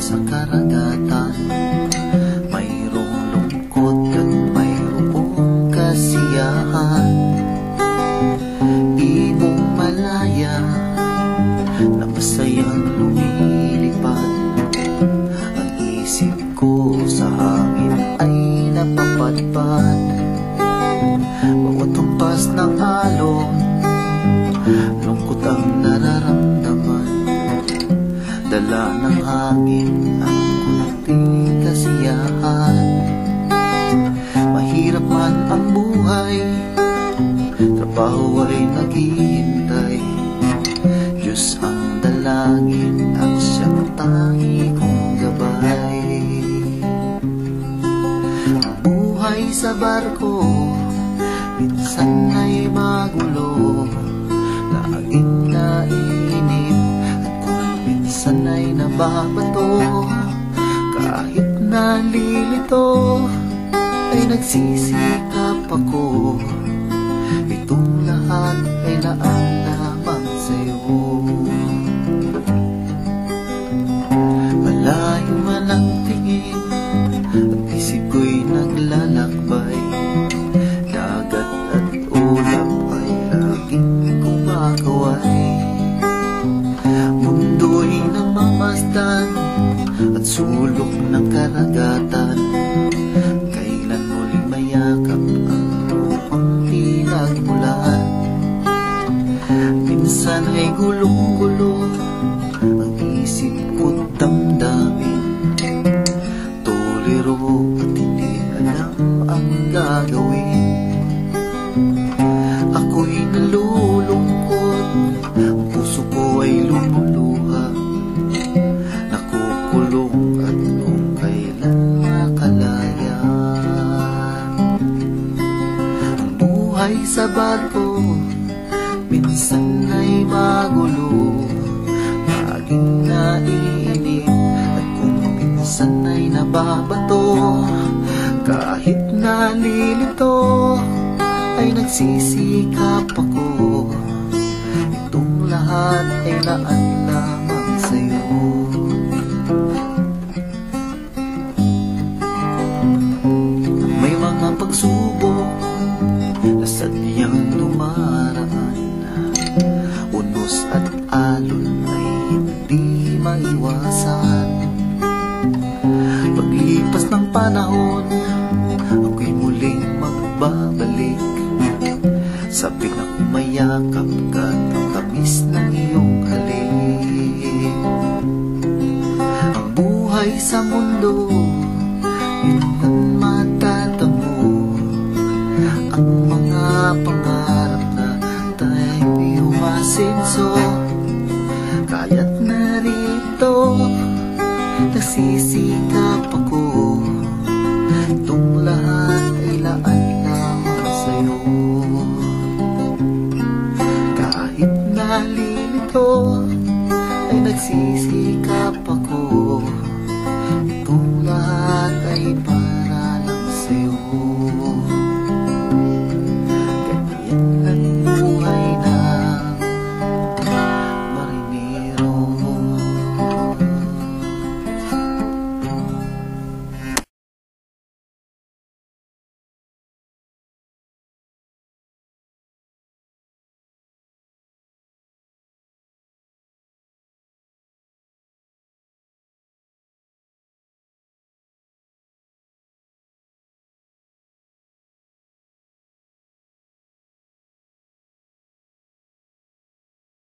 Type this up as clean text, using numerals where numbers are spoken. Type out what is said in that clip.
sa karagatan. Mayroong lungkot at mayroong kasiyahan. Di mo malaya na masayang lumilipad. Ang isip ko sa hangin ay napapadpad. Bawat hampas ng alon, lungkot ang nararamdaman. Dala ng hangin ang kunting kasiyahan. Mahirap man ang buhay, trabaho ay naghihintay. Diyos ang dalangin at siyang tangi kong gabay. Ang buhay sa barko minsan ay magulo, laging naiinip at kung minsan ay nababato. Kahit nalilito ay nagsisikap ako. Itong lahat ay laan lamang sa'yo. Malayo man ang tingin at isip ko'y naglalakbay. Dagat at ulap ay laging kumakaway. Mundo'y namamasdan at sulok ng karagatan. Kailan muling mayakap ang lupang pinagmulan. Minsan ay gulong-gulo ang isip ko't damdamin. Tolero at hindi alam ang gagawin. Ako'y nalulungkot, ang puso ko ay lumuluha. Nakukulong at kung kailan makalaya. Ang buhay sa barko minsan ay magulo, laging naiinip at kung minsan ay nababato. Kahit nalilito ay nagsisikap ako. Itong lahat ay laan lamang sa'yo. May mga pagsubok na sadyang dumaraan. Unos at alon ay hindi maiwasan. Paglipas ng panahon, ako'y muling magbabalik. Sabik na umayakap ka, ang tamis ng iyong halik. Ang buhay sa mundo, minsan matatamo. Ang mga pangarap na tayo'y umasenso. Kaya't narito, nagsisikap ako. Itong lahat ay laan lamang sa'yo. Kahit nalilito ay nagsisikap ako.